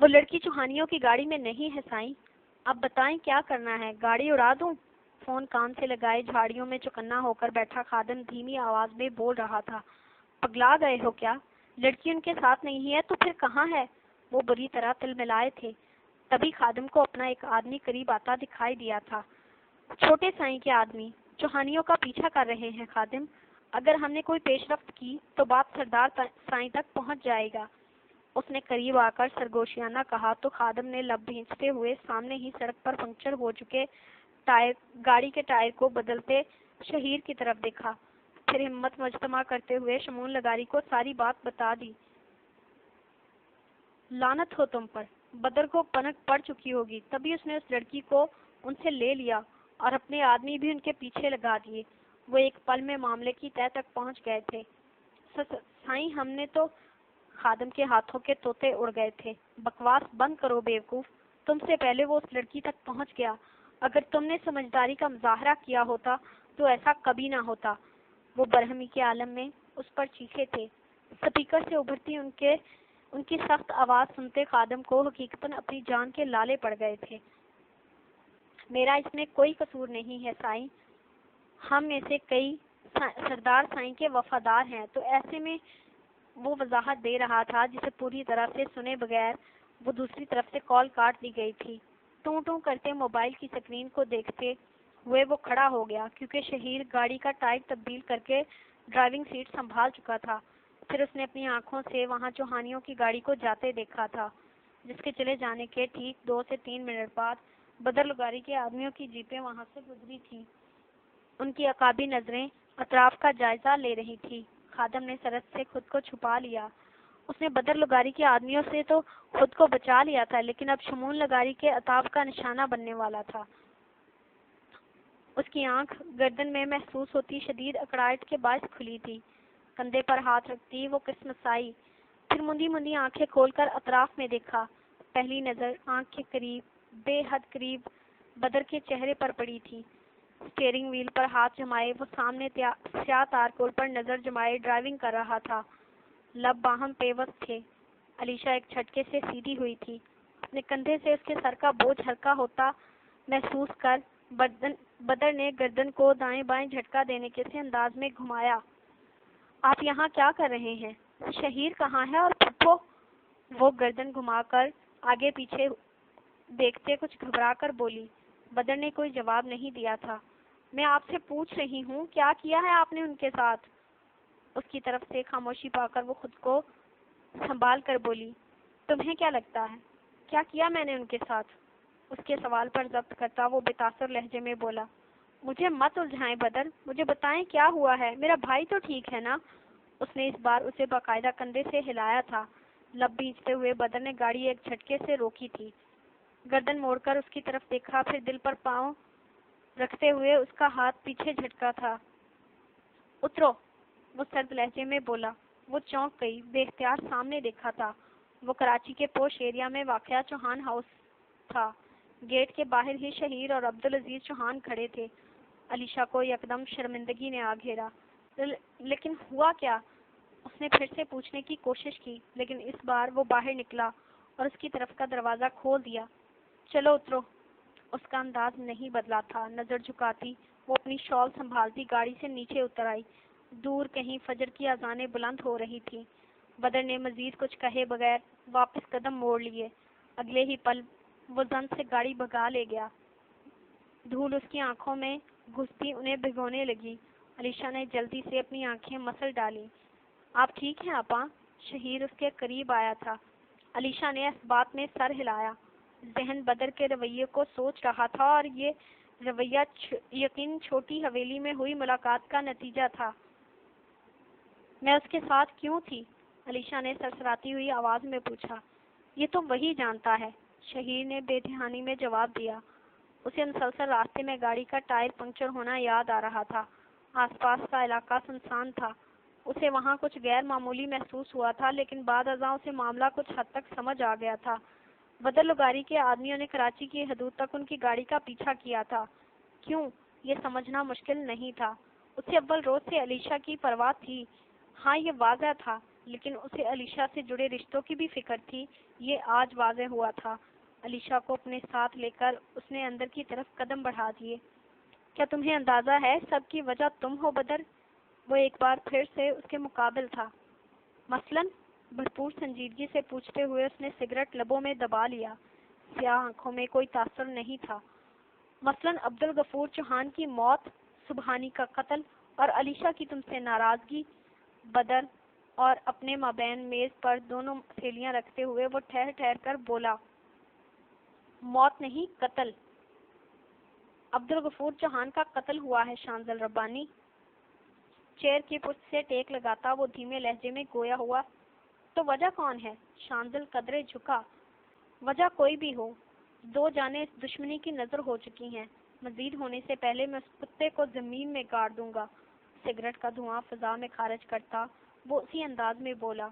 وہ لڑکی چوہانیوں کی گاڑی میں نہیں ہے سائیں، اب بتائیں کیا کرنا ہے، گاڑی اڑا دوں؟ فون کان سے لگائے جھاڑیوں میں چوکنا ہو کر بیٹھا خادم دھیمی آواز میں بول رہا تھا۔ پگلا گئے ہو کیا؟ لڑکی ان کے ساتھ نہیں ہے تو پھر کہاں ہے؟ وہ بری طرح تلملائے تھے۔ تبھی خادم کو اپنا ایک آدمی قریب آتا دکھائی دیا تھا۔ چھوٹے سائیں کے آدمی چوہانیوں کا پیچھا کر رہے ہیں خادم، اگر ہم نے کوئی پیش رفت کی تو بات سردار سائیں تک پہنچ جائے گا۔ اس نے قریب آ کر سرگوشیانہ کہا تو خادم نے لب بھینچتے ہوئے سامنے ہی سڑک پر پنکچر ہو چکے گاڑی کے ٹائر کو بدلتے شہیر کی طرف دیکھا، پھر ہمت مجتمع کرتے ہوئے شمون لغاری کو ساری بات بتا دی۔ لعنت ہو تم پر، بدر کو پنک پڑ چکی ہوگی، تبھی اس نے اس لڑکی کو ان سے لے لیا اور اپنے آدمی بھی ان کے پیچھے لگا دیے۔ وہ ایک پل میں معاملے کی تہہ تک پہنچ گئے تھے۔ سائیں ہم نے تو خادم کے ہاتھوں کے طوطے اڑ گئے تھے۔ بکواس بند کرو بیوقوف، تم سے پہلے وہ اس لڑکی تک پہنچ گیا، اگر تم نے سمجھداری کا مظاہرہ کیا ہوتا تو ایسا کبھی نہ ہوتا۔ وہ برہمی کے عالم میں اس پر چیخے تھے۔ سپیکر سے ابھرتی ان کی سخت آواز سنتے خادم کو حقیقتاً اپنی جان کے لالے پڑ گئے تھے۔ میرا اس میں کوئی قصور نہیں ہے سائیں، ہم میں سے کئی سردار سائیں کے وفادار ہیں، تو ایسے میں وہ وضاحت دے رہا تھا جسے پوری طرح سے سنے بغیر وہ دوسری طرف سے کال کاٹ دی گئی تھی۔ ٹوں ٹوں کرتے موبائل کی سکرین کو دیکھتے ہوئے وہ کھڑا ہو گیا، کیونکہ شہیر گاڑی کا ٹائر تبدیل کر کے ڈرائیونگ سیٹ سنبھال چکا تھا۔ پھر اس نے اپنی آنکھوں سے وہاں چوہانیوں کی گاڑی کو جاتے دیکھا تھا، جس کے چلے جانے کے ٹھیک 2 سے 3 منٹ بعد بدر لغاری کے آدمیوں کی جیپیں وہاں سے گزری تھی۔ ان کی عقابی نظریں اطراف کا جائزہ لے رہی تھی۔ خادم نے سرحد سے خود کو چھپا لیا۔ اس نے بدر لغاری کے آدمیوں سے تو خود کو بچا لیا تھا، لیکن اب شمون لغاری کے عتاب کا نشانہ بننے والا تھا۔ اس کی آنکھ گردن میں محسوس ہوتی شدید اکڑائٹ کے باعث کھلی تھی۔ کندھے پر ہاتھ رکھتی وہ قسمسائی، پھر مندی مندی آنکھیں کھول کر اطراف میں دیکھا۔ پہلی نظر آنکھ کے قریب، بے حد قریب بدر کے چہرے پر پڑی تھی۔ اسٹیئرنگ وہیل پر ہاتھ جمائے وہ سامنے سیاہ تارکول پر نظر جمائے ڈرائیونگ کر رہا تھا۔ لب باہم پیوست تھے۔ علیشہ ایک جھٹکے سے سیدھی ہوئی تھی۔ اپنے کندھے سے اس کے سر کا بوجھ ہلکا ہوتا محسوس کر بدر نے گردن کو دائیں بائیں جھٹکا دینے کے سے انداز میں گھمایا۔ آپ یہاں کیا کر رہے ہیں؟ شہیر کہاں ہے اور پھپھو؟ وہ گردن گھما کر آگے پیچھے دیکھتے کچھ گھبرا کر بولی۔ بدر نے کوئی جواب نہیں دیا تھا۔ میں آپ سے پوچھ رہی ہوں کیا کیا ہے آپ نے ان کے ساتھ؟ اس کی طرف سے خاموشی پا کر وہ خود کو سنبھال کر بولی۔ تمہیں کیا لگتا ہے کیا کیا میں نے ان کے ساتھ؟ اس کے سوال پر ضبط کرتا وہ بے تاثر لہجے میں بولا۔ مجھے مت الجھائیں بدر، مجھے بتائیں کیا ہوا ہے، میرا بھائی تو ٹھیک ہے نا؟ اس نے اس بار اسے باقاعدہ کندھے سے ہلایا تھا۔ لب بھینچتے ہوئے بدر نے گاڑی ایک جھٹکے سے روکی تھی۔ گردن موڑ کر اس کی طرف دیکھا، پھر دل پر پاؤں رکھتے ہوئے اس کا ہاتھ پیچھے جھٹکا تھا۔ اترو، وہ سرد لہجے میں بولا۔ وہ چونک گئی، بے اختیار سامنے دیکھا تھا۔ وہ کراچی کے پوش ایریا میں واقع چوہان ہاؤس تھا۔ گیٹ کے باہر ہی شہیر اور عبدالعزیز چوہان کھڑے تھے۔ علیشہ کو یکدم شرمندگی نے آ گھیرا۔ لیکن ہوا کیا؟ اس نے پھر سے پوچھنے کی کوشش کی، لیکن اس بار وہ باہر نکلا اور اس کی طرف کا دروازہ کھول دیا۔ چلو اترو۔ اس کا انداز نہیں بدلا تھا۔ نظر جھکاتی وہ اپنی شال سنبھالتی گاڑی سے نیچے اتر آئی۔ دور کہیں فجر کی اذانیں بلند ہو رہی تھی۔ بدر نے مزید کچھ کہے بغیر واپس قدم موڑ لیے۔ اگلے ہی پل وہ زن سے گاڑی بھگا لے گیا۔ دھول اس کی آنکھوں میں گھستی انہیں بھگونے لگی۔ علیشہ نے جلدی سے اپنی آنکھیں مسل ڈالیں۔ آپ ٹھیک ہیں آپا؟ شہیر اس کے قریب آیا تھا۔ علیشہ نے اس بات میں سر ہلایا۔ ذہن بدر کے رویے کو سوچ رہا تھا، اور یہ رویہ یقیناً چھوٹی حویلی میں ہوئی ملاقات کا نتیجہ تھا۔ میں اس کے ساتھ کیوں تھی؟ علیشہ نے سرسراتی ہوئی آواز میں پوچھا۔ یہ تو وہی جانتا ہے، شہیر نے بے دھیانی میں جواب دیا۔ اسے مسلسل راستے میں گاڑی کا ٹائر پنکچر ہونا یاد آ رہا تھا۔ آس پاس کا علاقہ سنسان تھا۔ اسے وہاں کچھ غیر معمولی محسوس ہوا تھا، لیکن بعد ازاں اسے معاملہ کچھ حد تک سمجھ آ گیا تھا۔ بدر لغاری کے آدمیوں نے کراچی کی حدود تک ان کی گاڑی کا پیچھا کیا تھا۔ کیوں؟ یہ سمجھنا مشکل نہیں تھا۔ اسے اول روز سے علیشہ کی پرواہ تھی۔ ہاں، یہ واضح تھا لیکن اسے علیشا سے جڑے رشتوں کی بھی فکر تھی، یہ آج واضح ہوا تھا۔ علیشا کو اپنے ساتھ لے کر اس نے اندر کی طرف قدم بڑھا دیے۔ کیا تمہیں اندازہ ہے سب کی وجہ تم ہو بدر؟ وہ ایک بار پھر سے اس کے مقابل تھا۔ مثلاً؟ بھرپور سنجیدگی سے پوچھتے ہوئے اس نے سگریٹ لبوں میں دبا لیا۔ سیاہ آنکھوں میں کوئی تاثر نہیں تھا۔ مثلاً عبدالغفور چوہان کی موت، سبحانی کا قتل اور علیشا کی تم سے ناراضگی۔ بدر اور اپنے مابین میز پر دونوں تھیلیاں رکھتے ہوئے وہ ٹھہر ٹھہر کر بولا، موت نہیں، قتل۔ عبدالغفور چوہان کا قتل ہوا ہے شانزل ربانی۔ چیئر کی پشت سے ٹیک لگاتا وہ دھیمے لہجے میں گویا ہوا۔ تو وجہ کون ہے؟ شانزل قدرے جھکا۔ وجہ کوئی بھی ہو، دو جانیں اس دشمنی کی نظر ہو چکی ہیں۔ مزید ہونے سے پہلے میں اس کتے کو زمین میں گاڑ دوں گا۔ سگریٹ کا دھواں فضا میں خارج کرتا وہ اسی انداز میں بولا۔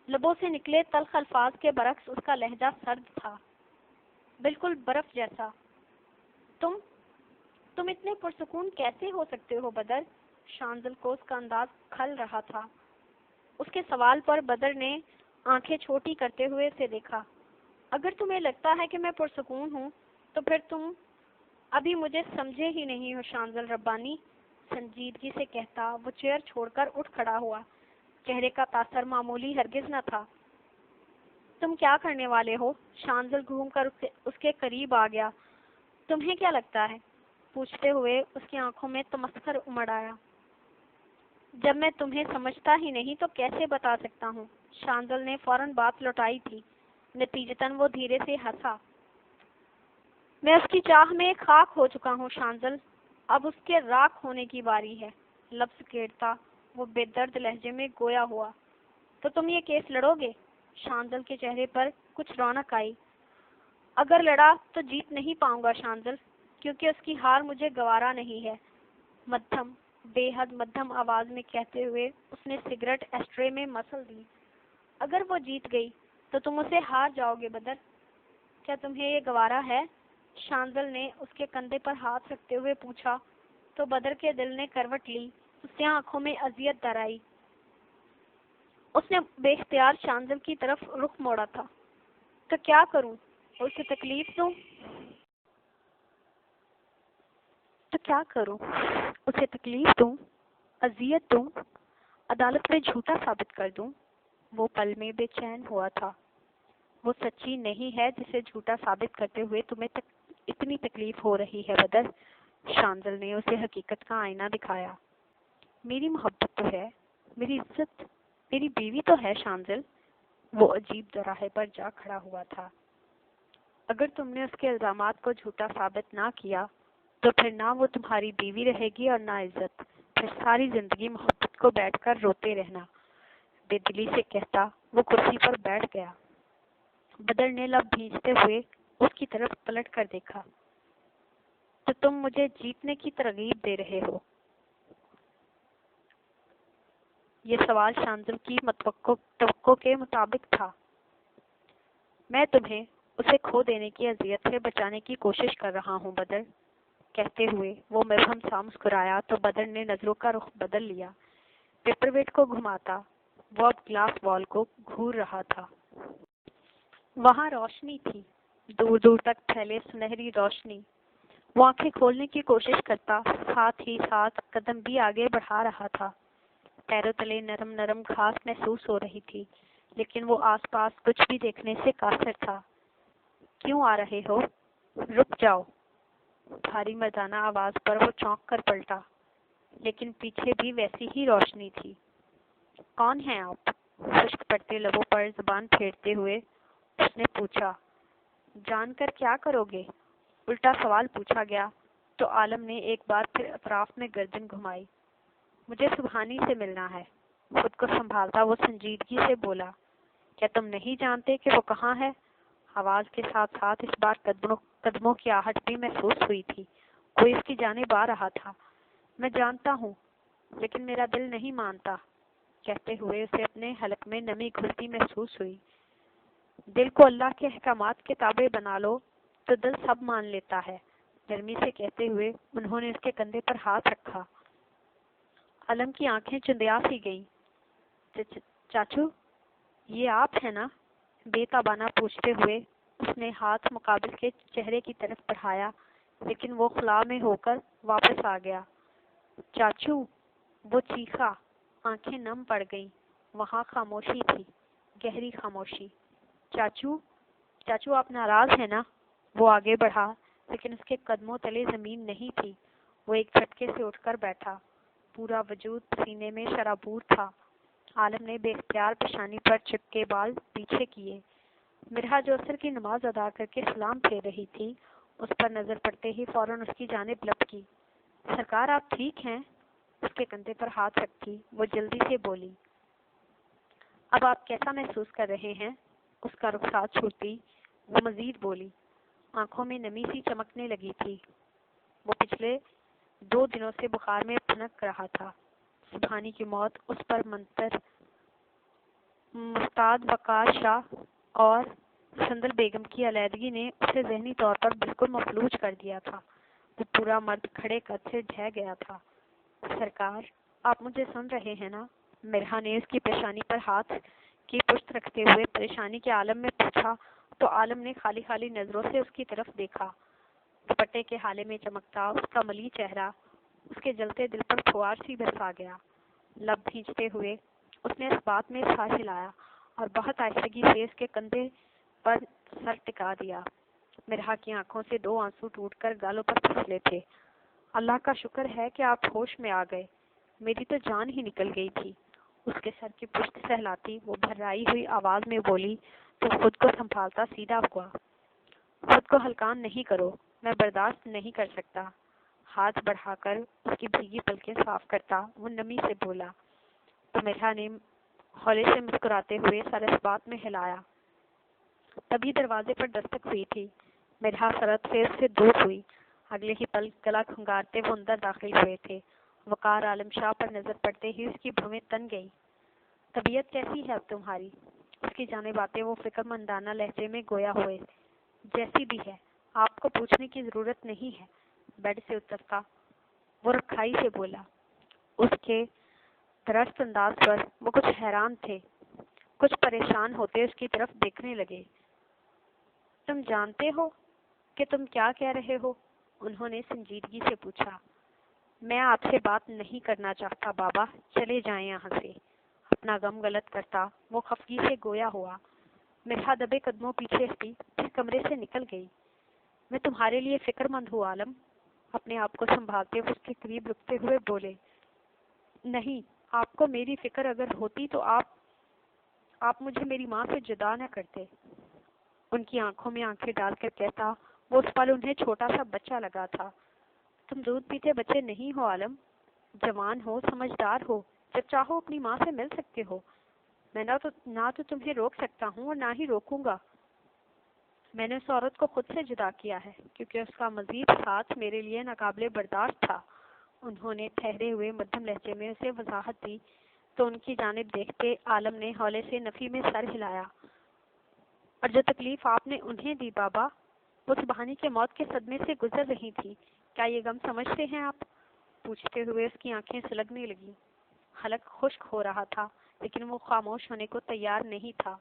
لبوں سے نکلے تلخ الفاظ کے برعکس اس کا لہجہ سرد تھا، بالکل برف جیسا۔ تم اتنے پرسکون کیسے ہو سکتے ہو بدر؟ شانزل کو اس کا انداز کھل رہا تھا۔ اس کے سوال پر بدر نے آنکھیں چھوٹی کرتے ہوئے اسے دیکھا۔ اگر تمہیں لگتا ہے کہ میں پرسکون ہوں تو پھر تم ابھی مجھے سمجھے ہی نہیں ہو شانزل ربانی، سنجیدگی سے کہتا وہ چیئر چھوڑ کر اٹھ کھڑا ہوا۔ چہرے کا تاثر معمولی ہرگز نہ تھا۔ تم کیا کرنے والے ہو؟ شانزل گھوم کر اس کے قریب آ گیا۔ تمہیں کیا لگتا ہے؟ پوچھتے ہوئے اس کی آنکھوں میں تمسخر امڑ آیا۔ جب میں تمہیں سمجھتا ہی نہیں تو کیسے بتا سکتا ہوں؟ شانزل نے فوراً بات لوٹائی تھی۔ نتیجتاً وہ دھیرے سے ہنسا۔ میں اس کی چاہ میں خاک ہو چکا ہوں شانزل، اب اس کے راکھ ہونے کی باری ہے۔ لفظ کیڑتا وہ بے درد لہجے میں گویا ہوا۔ تو تم یہ کیس لڑو گے؟ شانزل کے چہرے پر کچھ رونق آئی۔ اگر لڑا تو جیت نہیں پاؤں گا شانزل، کیونکہ اس کی ہار مجھے گوارا نہیں ہے، مدھم، بے حد مدھم آواز میں کہتے ہوئے اس نے سگریٹ ایسٹرے میں مسل دی۔ اگر وہ جیت گئی تو تم اسے ہار جاؤ گے بدر، کیا تمہیں یہ گوارا ہے؟ شانزل نے اس کے کندھے پر ہاتھ رکھتے ہوئے پوچھا تو بدر کے دل نے کروٹ لی، اس سے آنکھوں میں اذیت در آئی۔ اس نے بے اختیار شانزل کی طرف رخ موڑا تھا۔ تو کیا کروں؟ اسے تکلیف دوں؟ اسے تکلیف دوں، اذیت دوں، عدالت میں جھوٹا ثابت کر دوں؟ وہ پل میں بے چین ہوا تھا۔ وہ سچی نہیں ہے جسے جھوٹا ثابت کرتے ہوئے تمہیں اتنی تکلیف ہو رہی ہے بدر۔ شانزل نے اسے حقیقت کا آئینہ دکھایا۔ میری محبت تو ہے، میری عزت، میری بیوی تو ہے شانزل۔ وہ عجیب دوراہے پر جا کھڑا ہوا تھا۔ اگر تم نے اس کے الزامات کو جھوٹا ثابت نہ کیا تو پھر نہ وہ تمہاری بیوی رہے گی اور نہ عزت، پھر ساری زندگی محبت کو بیٹھ کر روتے رہنا۔ بے دلی سے کہتا وہ کرسی پر بیٹھ گیا۔ بدر نے لب بھینچتے ہوئے اس کی طرف پلٹ کر دیکھا۔ تو تم مجھے جیتنے کی ترغیب دے رہے ہو؟ یہ سوال شانزل کی توقع کے مطابق تھا۔ میں تمہیں اسے کھو دینے کی اذیت سے بچانے کی کوشش کر رہا ہوں بدر، کہتے ہوئے وہ مبہم سا مسکرایا تو بدر نے نظروں کا رخ بدل لیا۔ پیپر ویٹ کو گھماتا وہ اب گلاس وال کو گھور رہا تھا۔ وہاں روشنی تھی، دور دور تک پھیلے سنہری روشنی۔ وہ آنکھیں کھولنے کی کوشش کرتا، ساتھ ہی ساتھ قدم بھی آگے بڑھا رہا تھا۔ پیروں تلے نرم نرم گھاس محسوس ہو رہی تھی، لیکن وہ آس پاس کچھ بھی دیکھنے سے قاصر تھا۔ کیوں آ رہے ہو؟ رک جاؤ۔ بھاری مردانہ آواز پر وہ چونک کر پلٹا، لیکن پیچھے بھی ویسی ہی روشنی تھی۔ کون ہیں آپ؟ خشک پڑتے لبوں پر زبان پھیرتے ہوئے اس نے پوچھا۔ جان کر کیا کرو گے؟ الٹا سوال پوچھا گیا تو عالم نے ایک بار پھر اطراف میں گردن گھمائی۔ مجھے سبحانی سے ملنا ہے۔ خود کو سنبھالتا وہ سنجیدگی سے بولا۔ کیا تم نہیں جانتے کہ وہ کہاں ہے؟ آواز کے ساتھ ساتھ اس بار قدموں کی آہٹ بھی محسوس ہوئی تھی۔ کوئی اس کی جانب آ رہا تھا۔ میں جانتا ہوں، لیکن میرا دل نہیں مانتا، کہتے ہوئے اسے اپنے حلق میں نمی گھلتی محسوس ہوئی۔ دل کو اللہ کے احکامات کے تابع بنا لو تو دل سب مان لیتا ہے، نرمی سے کہتے ہوئے انہوں نے اس کے کندھے پر ہاتھ رکھا۔ عالم کی آنکھیں چندیا سی گئیں۔ چاچو یہ آپ ہیں نا؟ بے تابانہ پوچھتے ہوئے اس نے ہاتھ مقابل کے چہرے کی طرف بڑھایا، لیکن وہ خلا میں ہو کر واپس آ گیا۔ چاچو، وہ چیخا، آنکھیں نم پڑ گئیں۔ وہاں خاموشی تھی، گہری خاموشی۔ چاچو، چاچو آپ ناراض ہیں نا؟ وہ آگے بڑھا، لیکن اس کے قدموں تلے زمین نہیں تھی۔ وہ ایک جھٹکے سے اٹھ کر بیٹھا، پورا وجود پسینے میں شرابور تھا۔ عالم نے بے اختیار پیشانی پر چپکے بال پیچھے کیے۔ مرحا جو عصر کی نماز ادا کر کے سلام پھیر رہی تھی، اس پر نظر پڑتے ہی فوراً اس کی جانب لپکی۔ سرکار آپ ٹھیک ہیں؟ اس کے کندھے پر ہاتھ رکھتی وہ جلدی سے بولی۔ اب آپ کیسا محسوس کر رہے ہیں؟ اس کا رخسار چھوڑتی وہ مزید بولی۔ آنکھوں میں نمی سی چمکنے لگی تھی۔ وہ پچھلے 2 دنوں سے بخار میں پھنک رہا تھا۔ سبحانی کی موت اس پر منتر مستعد وقار شاہ اور سندل بیگم کی علیحدگی نے اسے ذہنی طور پر بالکل مفلوج کر دیا تھا۔ وہ پورا مرد کھڑے قد سے ڈھہ گیا تھا۔ سرکار، آپ مجھے سن رہے ہیں نا؟ مرحا نے اس کی پیشانی پر ہاتھ کی پشت رکھتے ہوئے پریشانی کے عالم میں پوچھا تو عالم نے خالی خالی نظروں سے اس کی طرف دیکھا۔ دوپٹے کے حالے میں چمکتا اس کا ملی چہرہ اس کے جلتے دل پر پھوار سی برسا گیا۔ لب بھینچتے ہوئے اس نے اس بات میں سر ہلایا اور بہت آہستگی سے اس کے کندھے پر سر ٹکا دیا۔ مرحا کی آنکھوں سے 2 آنسو ٹوٹ کر گالوں پر پھسلے تھے۔ اللہ کا شکر ہے کہ آپ ہوش میں آ گئے، میری تو جان ہی نکل گئی تھی۔ اس کے سر کی پشت سہلاتی وہ بھرائی ہوئی آواز میں بولی تو خود کو سنبھالتا سیدھا ہوا۔ خود کو ہلکان نہیں کرو، میں برداشت نہیں کر سکتا۔ ہاتھ بڑھا کر اس کی بھیگی پلکیں صاف کرتا وہ نمی سے بولا تو مرحا نے ہولے سے مسکراتے ہوئے سر اس بات میں ہلایا۔ تبھی دروازے پر دستک ہوئی تھی۔ مرحا سرد سے اس سے دور ہوئی۔ اگلے ہی پل گلا کھنگارتے وہ اندر داخل ہوئے تھے۔ وقار عالم شاہ پر نظر پڑتے ہی اس کی بھویں تن گئی۔ طبیعت کیسی ہے اب تمہاری؟ اس کی جانب آتے وہ فکر مندانہ لہجے میں گویا ہوئے۔ جیسی بھی ہے، آپ کو پوچھنے کی ضرورت نہیں ہے۔ بیڈ سے اترتا وہ رکھائی سے بولا۔ اس کے درست انداز پر وہ کچھ حیران تھے، کچھ پریشان ہوتے اس کی طرف دیکھنے لگے۔ تم جانتے ہو کہ تم کیا کہہ رہے ہو؟ انہوں نے سنجیدگی سے پوچھا۔ میں آپ سے بات نہیں کرنا چاہتا بابا، چلے جائیں یہاں سے۔ اپنا غم غلط کرتا وہ خفگی سے گویا ہوا۔ مرحا دبے قدموں پیچھے ہٹی، پھر کمرے سے نکل گئی۔ میں تمہارے لیے فکر مند ہوں عالم، اپنے آپ کو سنبھالتے اس کے قریب رکتے ہوئے بولے۔ نہیں، آپ کو میری فکر اگر ہوتی تو آپ مجھے میری ماں سے جدا نہ کرتے۔ ان کی آنکھوں میں آنکھیں ڈال کر کہتا وہ اس پل انہیں چھوٹا سا بچہ لگا تھا۔ تم دودھ پیتے بچے نہیں ہو عالم، جوان ہو، سمجھدار ہو، جب چاہو اپنی ماں سے مل سکتے ہو۔ میں نہ تو تمہیں روک سکتا ہوں اور نہ ہی روکوں گا۔ میں نے اس عورت کو خود سے جدا کیا ہے کیونکہ اس کا مزید ساتھ میرے لیے ناقابل برداشت تھا۔ انہوں نے ٹھہرے ہوئے مدھم لہجے میں اسے وضاحت دی تو ان کی جانب دیکھتے عالم نے ہولے سے نفی میں سر ہلایا۔ اور جو تکلیف آپ نے انہیں دی بابا، وہ سبحانی کے موت کے صدمے سے گزر رہی تھی، کیا یہ غم سمجھتے ہیں آپ؟ پوچھتے ہوئے اس کی آنکھیں سلگنے لگیں۔ حلق خشک ہو رہا تھا لیکن وہ خاموش ہونے کو تیار نہیں تھا۔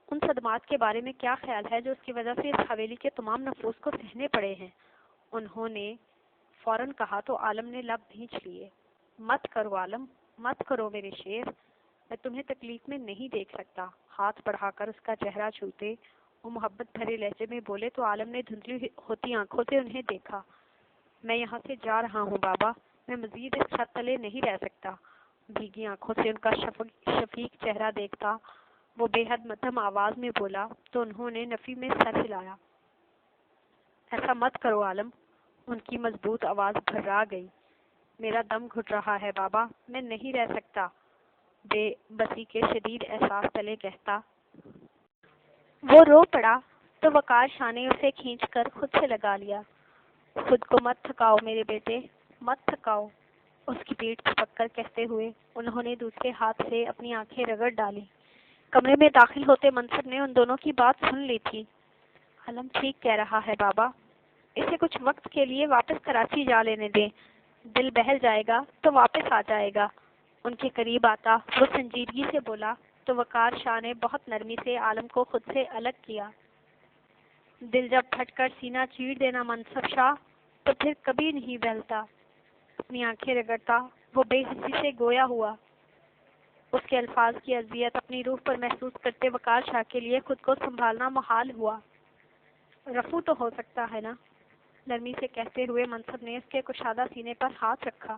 ان صدمات کے بارے میں کیا خیال ہے جو اس کی وجہ سے اس حویلی کے تمام نفوس کو سہنے پڑے ہیں؟ انہوں نے فوراً کہا تو عالم نے لب بھینچ لیے۔ مت کرو عالم، مت کرو میرے شیر، میں تمہیں تکلیف میں نہیں دیکھ سکتا۔ ہاتھ بڑھا کر اس کا چہرہ چھوتے وہ محبت بھرے لہجے میں بولے تو عالم نے دھندلی ہوتی آنکھوں سے انہیں دیکھا۔ میں یہاں سے جا رہا ہوں بابا، میں مزید اس چھت تلے نہیں رہ سکتا۔ بھیگی آنکھوں سے ان کا شفیق چہرہ دیکھتا وہ بے حد مدھم آواز میں بولا تو انہوں نے نفی میں سر ہلایا۔ ایسا مت کرو عالم، ان کی مضبوط آواز بھرا گئی۔ میرا دم گھٹ رہا ہے بابا، میں نہیں رہ سکتا، بے بسی کے شدید احساس تلے کہتا وہ رو پڑا تو وقار شاہ نے اسے کھینچ کر خود سے لگا لیا۔ خود کو مت تھکاؤ میرے بیٹے، مت تھکاؤ، اس کی پیٹھ تھپک کر کہتے ہوئے انہوں نے دوسرے ہاتھ سے اپنی آنکھیں رگڑ ڈالی۔ کمرے میں داخل ہوتے منصر نے ان دونوں کی بات سن لی تھی۔ عالم ٹھیک کہہ رہا ہے بابا، اسے کچھ وقت کے لیے واپس کراچی جا لینے دیں، دل بہل جائے گا تو واپس آ جائے گا۔ ان کے قریب آتا وہ سنجیدگی سے بولا تو وقار شاہ نے بہت نرمی سے عالم کو خود سے الگ کیا۔ دل جب پھٹ کر سینہ چیر دینا منصف شاہ تو پھر کبھی نہیں بہلتا۔ اپنی آنکھیں رگڑتا وہ بے حسی سے گویا ہوا۔ اس کے الفاظ کی اذیت اپنی روح پر محسوس کرتے وقار شاہ کے لیے خود کو سنبھالنا محال ہوا۔ رفو تو ہو سکتا ہے نا، نرمی سے کہتے ہوئے منصف نے اس کے کشادہ سینے پر ہاتھ رکھا۔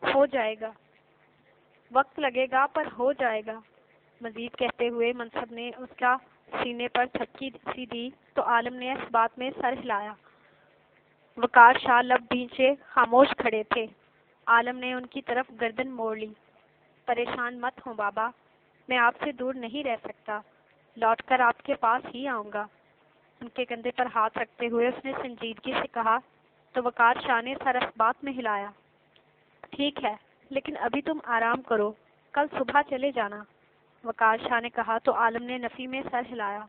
ہو جائے گا، وقت لگے گا پر ہو جائے گا، مزید کہتے ہوئے منصف نے اس کا سینے پر تھپکی سی دی تو عالم نے اس بات میں سر ہلایا۔ وقار شاہ لب بھینچے خاموش کھڑے تھے۔ عالم نے ان کی طرف گردن موڑ لی۔ پریشان مت ہوں بابا، میں آپ سے دور نہیں رہ سکتا، لوٹ کر آپ کے پاس ہی آؤں گا۔ ان کے کندھے پر ہاتھ رکھتے ہوئے اس نے سنجیدگی سے کہا تو وقار شاہ نے سر اس بات میں ہلایا۔ ٹھیک ہے، لیکن ابھی تم آرام کرو، کل صبح چلے جانا، وقار شاہ نے کہا تو عالم نے نفی میں سر ہلایا۔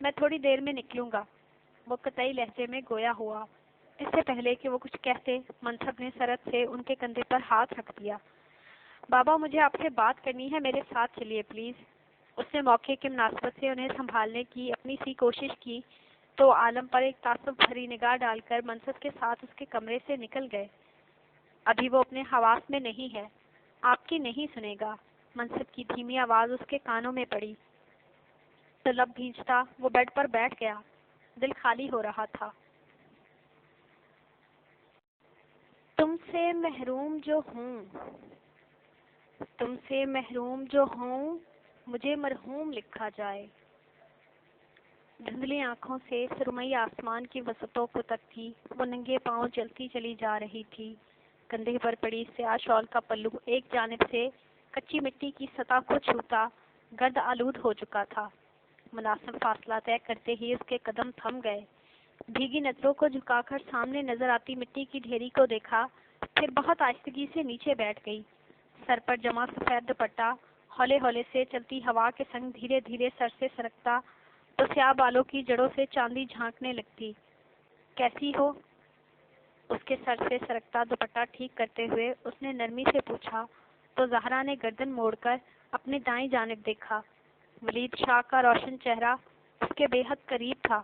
میں تھوڑی دیر میں نکلوں گا، وہ قطعی لہجے میں گویا ہوا۔ اس سے پہلے کہ وہ کچھ کہتے منصف نے سرت سے ان کے کندھے پر ہاتھ رکھ دیا۔ بابا مجھے آپ سے بات کرنی ہے، میرے ساتھ چلیے پلیز۔ اس نے موقع کی مناسبت سے انہیں سنبھالنے کی اپنی سی کوشش کی تو عالم پر ایک تعصب بھری نگاہ ڈال کر منصف کے ساتھ اس کے کمرے سے نکل گئے۔ ابھی وہ اپنے حواس میں نہیں ہے، آپ کی نہیں سنے گا، منصف کی دھیمی آواز اس کے کانوں میں پڑی تو لب بھینچتا وہ بیڈ پر بیٹھ گیا۔ دل خالی ہو رہا تھا۔ تم سے محروم جو ہوں، تم سے محروم جو ہوں، مجھے مرحوم لکھا جائے۔ دھندلی آنکھوں سے سرمئی آسمان کی وسطوں کو تکتی وہ ننگے پاؤں چلتی چلی جا رہی تھی۔ کندھے پر پڑی سیاہ شال کا پلو ایک جانب سے کچی مٹی کی سطح کو چھوتا گرد آلود ہو چکا تھا۔ مناسب فاصلہ طے کرتے ہی اس کے قدم تھم گئے۔ بھیگی نظروں کو جھکا کر سامنے نظر آتی مٹی کی ڈھیری کو دیکھا، پھر بہت آہستگی سے نیچے بیٹھ گئی۔ سر پر جمع سفید دوپٹہ ہولے ہولے سے چلتی ہوا کے سنگ دھیرے دھیرے سر سے سرکتا تو سیاہ بالوں کی جڑوں سے چاندی جھانکنے لگتی۔ کیسی ہو؟ اس کے سر سے سرکتا دوپٹہ ٹھیک کرتے ہوئے اس نے نرمی سے پوچھا تو زہرا نے گردن موڑ کر اپنے دائیں جانب دیکھا۔ ولید شاہ کا روشن چہرہ اس کے بے حد قریب تھا۔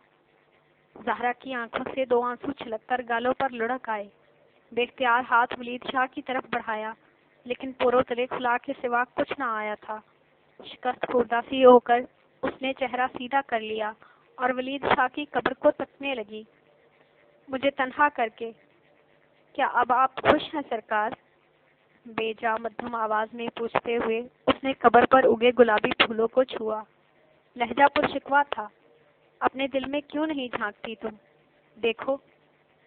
زہرا کی آنکھوں سے دو آنسو چھلک کر گالوں پر لڑک آئے۔ بے اختیار ہاتھ ولید شاہ کی طرف بڑھایا، لیکن پوروں تلے کھلا کے سوا کچھ نہ آیا تھا۔ شکست خوردہ سی ہو کر اس نے چہرہ سیدھا کر لیا اور ولید شاہ کی قبر کو تکنے لگی۔ مجھے تنہا کر کے، کیا اب آپ خوش ہیں سرکار؟ بے جا مدھم آواز میں پوچھتے ہوئے اس نے قبر پر اگے گلابی پھولوں کو چھوا۔ لہجہ پر شکوہ تھا۔ اپنے دل میں کیوں نہیں جھانکتی تم؟ دیکھو،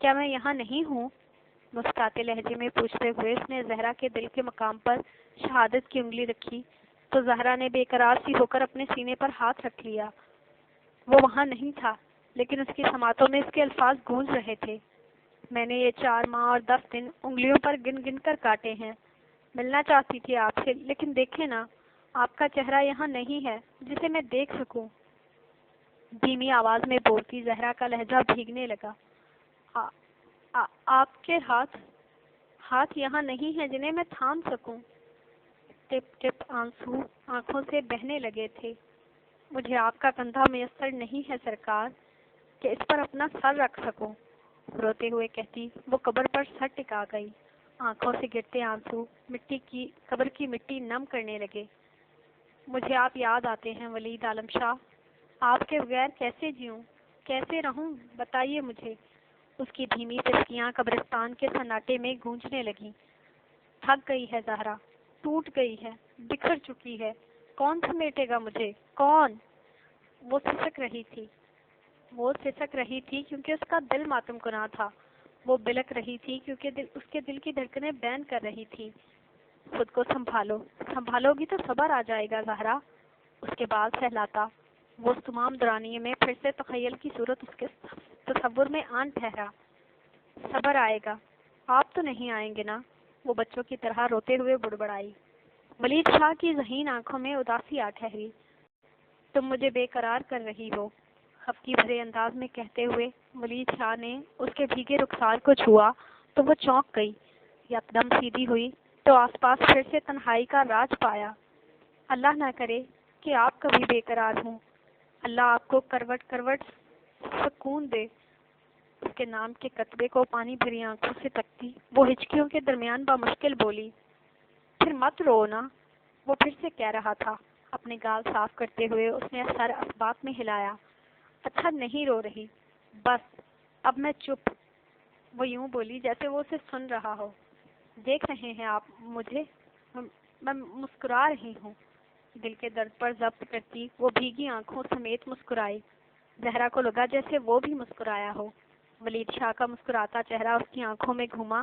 کیا میں یہاں نہیں ہوں؟ مسکراتے لہجے میں پوچھتے ہوئے اس نے زہرا کے دل کے مقام پر شہادت کی انگلی رکھی تو زہرا نے بے قرار سی ہو کر اپنے سینے پر ہاتھ رکھ لیا۔ وہ وہاں نہیں تھا، لیکن اس کی سماعتوں میں اس کے الفاظ گونج رہے تھے۔ میں نے یہ 4 ماہ اور 10 دن انگلیوں پر گن گن کر کاٹے ہیں۔ ملنا چاہتی تھی آپ سے، لیکن دیکھیں نا، آپ کا چہرہ یہاں نہیں ہے جسے میں دیکھ سکوں۔ دھیمی آواز میں بولتی زہرا کا لہجہ بھیگنے لگا۔ آپ کے ہاتھ یہاں نہیں ہیں جنہیں میں تھام سکوں۔ ٹپ ٹپ آنسو آنکھوں سے بہنے لگے تھے۔ مجھے آپ کا کندھا میسر نہیں ہے سرکار کہ اس پر اپنا سر رکھ سکوں، روتے ہوئے کہتی وہ قبر پر سر ٹکا گئی۔ آنکھوں سے گرتے آنسو قبر کی مٹی نم کرنے لگے۔ مجھے آپ یاد آتے ہیں ولید عالم شاہ، آپ کے بغیر کیسے جیوں، کیسے رہوں، بتائیے مجھے۔ اس کی دھیمی سسکیاں قبرستان کے سناٹے میں گونجنے لگیں۔ تھک گئی ہے زہرا، ٹوٹ گئی ہے، بکھر چکی ہے، کون سمیٹے گا مجھے، کون؟ وہ سسک رہی تھی کیونکہ اس کا دل ماتم کناں تھا۔ وہ بلک رہی تھی کیونکہ اس کے دل کی دھڑکنیں بین کر رہی تھی۔ خود کو سنبھالو گی تو صبر آ جائے گا زہرا، اس کے بعد سہلاتا۔ وہ اس تمام دورانیے میں پھر سے تخیل کی صورت اس کے تصور میں آن ٹھہرا۔ صبر آئے گا، آپ تو نہیں آئیں گے نا، وہ بچوں کی طرح روتے ہوئے بڑبڑائی۔ ولید شاہ کی ذہین آنکھوں میں اداسی آ ٹھہری۔ تم مجھے بے قرار کر رہی ہو، خفگی بھرے انداز میں کہتے ہوئے ولید شاہ نے اس کے بھیگے رخسار کو چھوا تو وہ چونک گئی، یکدم سیدھی ہوئی تو آس پاس پھر سے تنہائی کا راج پایا۔ اللہ نہ کرے کہ آپ کبھی بے قرار ہوں، اللہ آپ کو کروٹ کروٹ سکون دے۔ اس کے نام کے کتبے کو پانی بھری آنکھوں سے تکتی وہ ہچکیوں کے درمیان بامشکل بولی، پھر مت رو نا۔ وہ پھر سے کہہ رہا تھا۔ اپنے گال صاف کرتے ہوئے اس نے سر اسبات میں ہلایا۔ اچھا نہیں رو رہی، بس اب میں چپ۔ وہ یوں بولی جیسے وہ اسے سن رہا ہو۔ دیکھ رہے ہیں آپ مجھے؟ میں مسکرا رہی ہوں۔ دل کے درد پر ضبط کرتی وہ بھیگی آنکھوں سمیت مسکرائی۔ زہرا کو لگا جیسے وہ بھی مسکرایا ہو۔ ولید شاہ کا مسکراتا چہرہ اس کی آنکھوں میں گھوما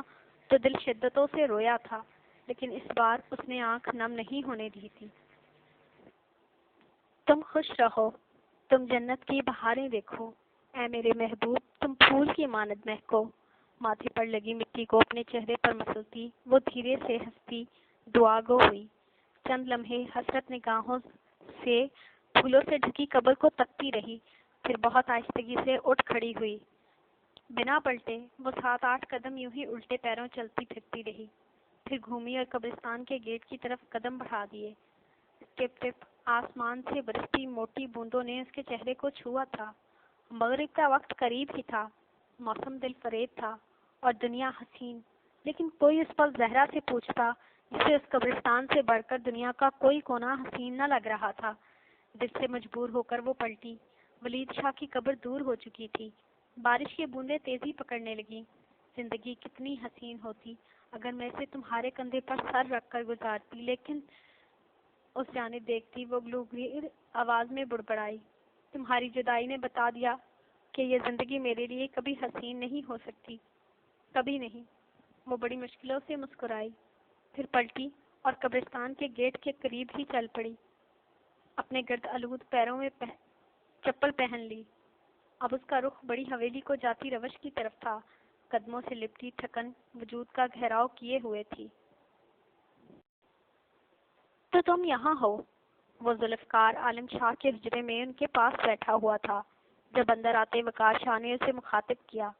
تو دل شدتوں سے رویا تھا، لیکن اس بار اس نے آنکھ نم نہیں ہونے دی تھی۔ تم خوش رہو، تم جنت کی بہاریں دیکھو، اے میرے محبوب تم پھول کی مانند مہکو۔ ماتھے پر لگی مٹی کو اپنے چہرے پر مسلتی وہ دھیرے سے ہنستی دعا گو ہوئی۔ چند لمحے حسرت نگاہوں سے پھولوں سے ڈھکی قبر کو تکتی رہی، پھر بہت آہستگی سے اٹھ کھڑی ہوئی۔ بنا پلٹے وہ 7-8 قدم یوں ہی الٹے پیروں چلتی پھرتی رہی، پھر گھومی اور قبرستان کے گیٹ کی طرف قدم بڑھا دیے۔ ٹپ ٹپ آسمان سے برستی موٹی بوندوں نے اس کے چہرے کو چھوا تھا۔ مغرب کا وقت قریب ہی تھا، موسم دل فریب تھا اور دنیا حسین، لیکن کوئی اس پل زہرا سے پوچھتا جسے اس قبرستان سے بڑھ کر دنیا کا کوئی کونا حسین نہ لگ رہا تھا۔ دل سے مجبور ہو کر وہ پلٹی۔ ولید شاہ کی قبر دور ہو چکی تھی، بارش کی بوندیں تیزی پکڑنے لگیں۔ زندگی کتنی حسین ہوتی اگر میں اسے تمہارے کندھے پر سر رکھ کر گزارتی، لیکن اس جانب دیکھتی وہ گلوگیر آواز میں بڑبڑائی، تمہاری جدائی نے بتا دیا کہ یہ زندگی میرے لیے کبھی حسین نہیں ہو سکتی، کبھی نہیں۔ وہ بڑی مشکلوں سے مسکرائی، پھر پلٹی اور قبرستان کے گیٹ کے قریب ہی چل پڑی۔ اپنے گرد آلود پیروں میں چپل پہن لی۔ اب اس کا رخ بڑی حویلی کو جاتی روش کی طرف تھا، قدموں سے لپٹی تھکن وجود کا گھیراؤ کیے ہوئے تھی۔ تو تم یہاں ہو؟ وہ ذوالفقار عالم شاہ کے حجرے میں ان کے پاس بیٹھا ہوا تھا۔ جب اندر آتے وقار شاہ نے اسے مخاطب کیا،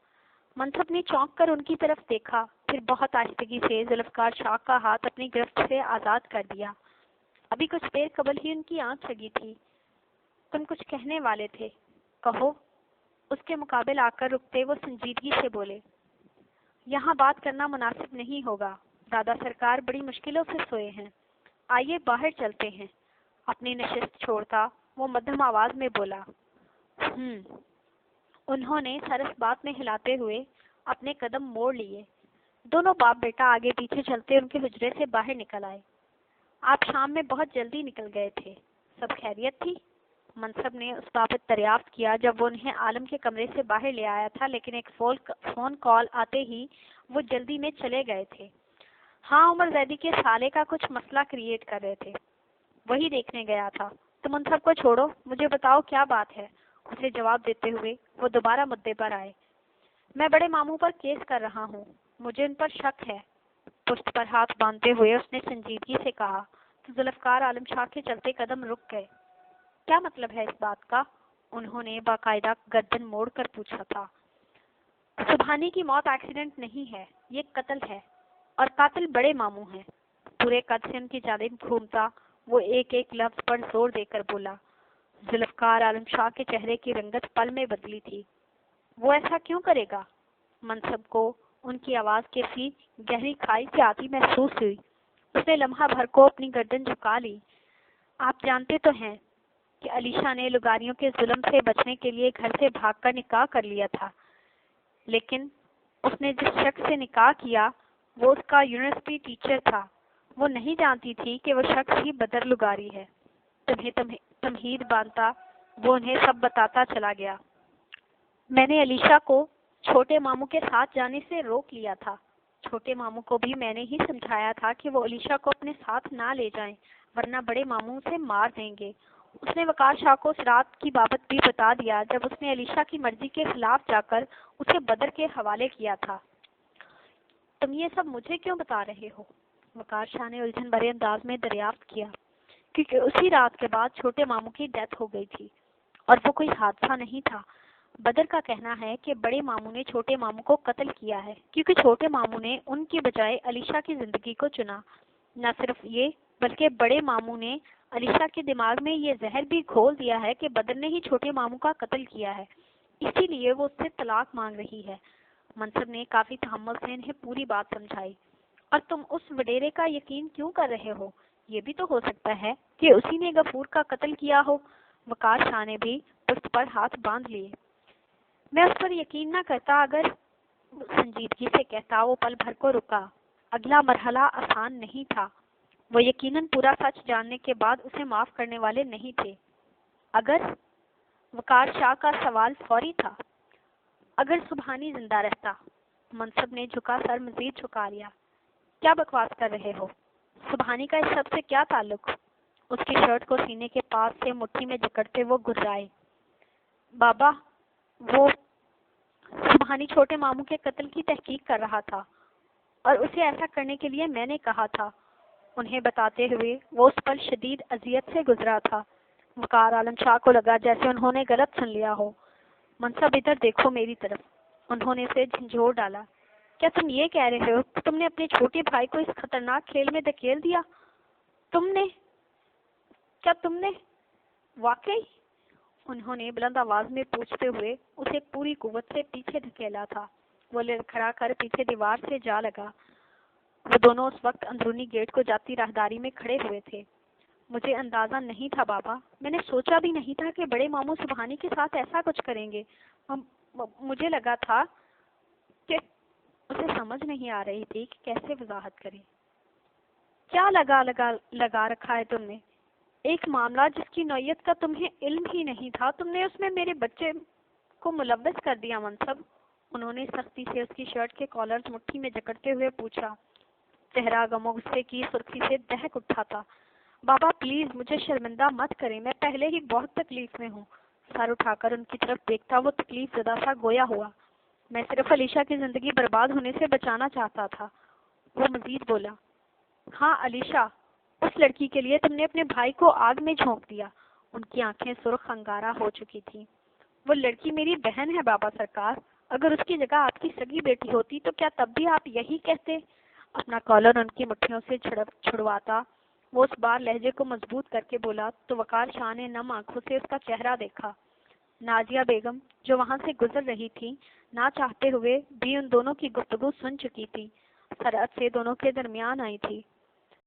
منصب نے چونک کر ان کی طرف دیکھا، پھر بہت آہستگی سے ذوالفقار شاہ کا ہاتھ اپنی گرفت سے آزاد کر دیا۔ ابھی کچھ دیر قبل ہی ان کی آنکھ لگی تھی۔ تم کچھ کہنے والے تھے، کہو۔ اس کے مقابل آ کر رکتے وہ سنجیدگی سے بولے، یہاں بات کرنا مناسب نہیں ہوگا، دادا سرکار بڑی مشکلوں سے سوئے ہیں، آئیے باہر چلتے ہیں۔ اپنی نشست چھوڑتا وہ مدھم آواز میں بولا، انہوں نے سر اس بات میں ہلاتے ہوئے اپنے قدم موڑ لیے۔ دونوں باپ بیٹا آگے پیچھے چلتے ان کے حجرے سے باہر نکل آئے۔ آپ شام میں بہت جلدی نکل گئے تھے، سب خیریت تھی؟ منصب نے اس بابت دریافت کیا جب وہ انہیں عالم کے کمرے سے باہر لے آیا تھا، لیکن ایک فون کال آتے ہی وہ جلدی میں چلے گئے تھے۔ ہاں، عمر زیدی کے سالے کا کچھ مسئلہ کریٹ کر رہے تھے، وہی دیکھنے گیا تھا۔ تم ان سب کو چھوڑو، مجھے بتاؤ کیا بات ہے؟ اسے جواب دیتے ہوئے وہ دوبارہ مدعے پر آئے۔ میں بڑے ماموں پر کیس کر رہا ہوں، مجھے ان پر شک ہے۔ پشت پر ہاتھ باندھتے ہوئے اس نے سنجیدگی سے کہا تو ذوالفقار عالم شاہ کے چلتے قدم رک گئے۔ کیا مطلب ہے اس بات کا؟ انہوں نے باقاعدہ گردن موڑ کر پوچھا تھا۔ سبحانی کی موت ایکسیڈنٹ نہیں ہے، یہ قتل ہے، اور قاتل بڑے ماموں ہیں۔ پورے قد سے ان کی جانب گھومتا وہ ایک ایک لفظ پر زور دے کر بولا۔ ذوالفقار عالم شاہ کے چہرے کی رنگت پل میں بدلی تھی۔ وہ ایسا کیوں کرے گا؟ منصب کو ان کی آواز کیسی گہری کھائی سے آتی محسوس ہوئی۔ اس نے لمحہ بھر کو اپنی گردن جھکا لی۔ آپ جانتے تو ہیں کہ علیشا نے لگاریوں کے ظلم سے بچنے کے لیے گھر سے بھاگ کر نکاح کر لیا تھا، لیکن اس نے جس شخص سے نکاح کیا وہ اس کا یونیورسٹی ٹیچر تھا۔ وہ نہیں جانتی تھی کہ وہ شخص ہی بدر لگاری ہے۔ تمہید باندھتا وہ انہیں سب بتاتا چلا گیا۔ میں نے علیشا کو چھوٹے ماموں کے ساتھ جانے سے روک لیا تھا۔ چھوٹے ماموں کو بھی میں نے ہی سمجھایا تھا کہ وہ علیشا کو اپنے ساتھ نہ لے جائیں، ورنہ بڑے ماموں اسے مار دیں گے۔ اس نے وقار شاہ کو اس رات کی بابت بھی بتا دیا جب اس نے علیشا کی مرضی کے خلاف جا کر اسے بدر کے حوالے کیا تھا۔ تم یہ سب مجھے کیوں بتا رہے ہو؟ وقار شاہ نے الجھن بھرے انداز میں دریافت کیا۔ کیونکہ اسی رات کے بعد چھوٹے ماموں کی ڈیتھ ہو گئی تھی، اور وہ کوئی حادثہ نہیں تھا، بدر کا کہنا ہے کہ بڑے ماموں نے چھوٹے ماموں کو قتل کیا ہے کیونکہ چھوٹے ماموں نے ان کی بجائے علیشہ کی زندگی کو چنا۔ نہ صرف یہ بلکہ بڑے ماموں نے علیشہ کے دماغ میں یہ زہر بھی گھول دیا ہے کہ بدر نے ہی چھوٹے ماموں کا قتل کیا ہے، اسی لیے وہ اس سے طلاق مانگ رہی ہے۔ منصب نے کافی تحمل سے انہیں پوری بات سمجھائی۔ اور تم اس وڈیرے کا یقین کیوں کر رہے ہو؟ یہ بھی تو ہو سکتا ہے کہ اسی نے غفور کا قتل کیا ہو۔ وقار شاہ نے بھی پشت پر ہاتھ باندھ لیے۔ میں اس پر یقین نہ کرتا اگر سنجیدگی سے کہتا۔ وہ پل بھر کو رکا۔ اگلا مرحلہ آسان نہیں تھا۔ وہ یقیناً پورا سچ جاننے کے بعد اسے معاف کرنے والے نہیں تھے۔ اگر وقار شاہ کا سوال فوری تھا، اگر سبحانی زندہ رہتا۔ منصب نے جھکا سر مزید جھکا لیا۔ کیا بکواس کر رہے ہو؟ سبحانی کا اس سب سے کیا تعلق؟ اس کی شرٹ کو سینے کے پاس سے مٹھی میں جکڑتے وہ گھرائے۔ بابا، وہ سبحانی چھوٹے ماموں کے قتل کی تحقیق کر رہا تھا اور اسے ایسا کرنے کے لیے میں نے کہا تھا۔ انہیں بتاتے ہوئے وہ اس پل شدید اذیت سے گزرا تھا۔ وقار عالم شاہ کو لگا جیسے انہوں نے غلط سن لیا ہو۔ منصب ادھر دیکھو میری طرف۔ انہوں نے اسے جھنجھوڑ ڈالا۔ کیا تم یہ کہہ رہے ہو کہ تم نے اپنے چھوٹے بھائی کو اس خطرناک کھیل میں دھکیل دیا؟ کیا تم نے واقعی؟ انہوں نے بلند آواز میں پوچھتے ہوئے اسے پوری قوت سے پیچھے دھکیلا تھا۔ وہ لڑکھڑا کر پیچھے دیوار سے جا لگا۔ وہ دونوں اس وقت اندرونی گیٹ کو جاتی راہداری میں کھڑے ہوئے تھے۔ مجھے اندازہ نہیں تھا بابا، میں نے سوچا بھی نہیں تھا کہ بڑے ماموں سبحانی کے ساتھ ایسا کچھ کریں گے۔ مجھے لگا تھا کہ اسے سمجھ نہیں آ رہی تھی کہ کیسے وضاحت کرے۔ کیا لگا رکھا ہے تم نے؟ ایک معاملہ جس کی نوعیت کا تمہیں علم ہی نہیں تھا، تم نے اس میں میرے بچے کو ملوث کر دیا منصب۔ انہوں نے سختی سے اس کی شرٹ کے کالرز مٹھی میں جکڑتے ہوئے پوچھا۔ چہرہ غم و غصے کی سرخی سے دہک اٹھا تھا۔ بابا پلیز مجھے شرمندہ مت کریں، میں پہلے ہی بہت تکلیف میں ہوں۔ سر اٹھا کر ان کی طرف دیکھتا وہ تکلیف زدہ سا گویا ہوا۔ میں صرف علیشہ کی زندگی برباد ہونے سے بچانا چاہتا تھا۔ وہ مزید بولا۔ ہاں علیشہ، اس لڑکی کے لیے تم نے اپنے بھائی کو آگ میں جھونک دیا۔ ان کی آنکھیں سرخ انگارہ ہو چکی تھیں۔ وہ لڑکی میری بہن ہے بابا سرکار، اگر اس کی جگہ آپ کی سگی بیٹی ہوتی تو کیا تب بھی آپ یہی کہتے؟ اپنا کالر ان کی مٹھیوں سے چھڑواتا وہ اس بار لہجے کو مضبوط کر کے بولا تو وقار شاہ نے نم آنکھوں سے اس کا چہرہ دیکھا۔ نازیہ بیگم جو وہاں سے گزر رہی تھی نہ چاہتے ہوئے بھی ان دونوں کی گفتگو سن چکی تھی، سرحد سے دونوں کے درمیان آئی تھی۔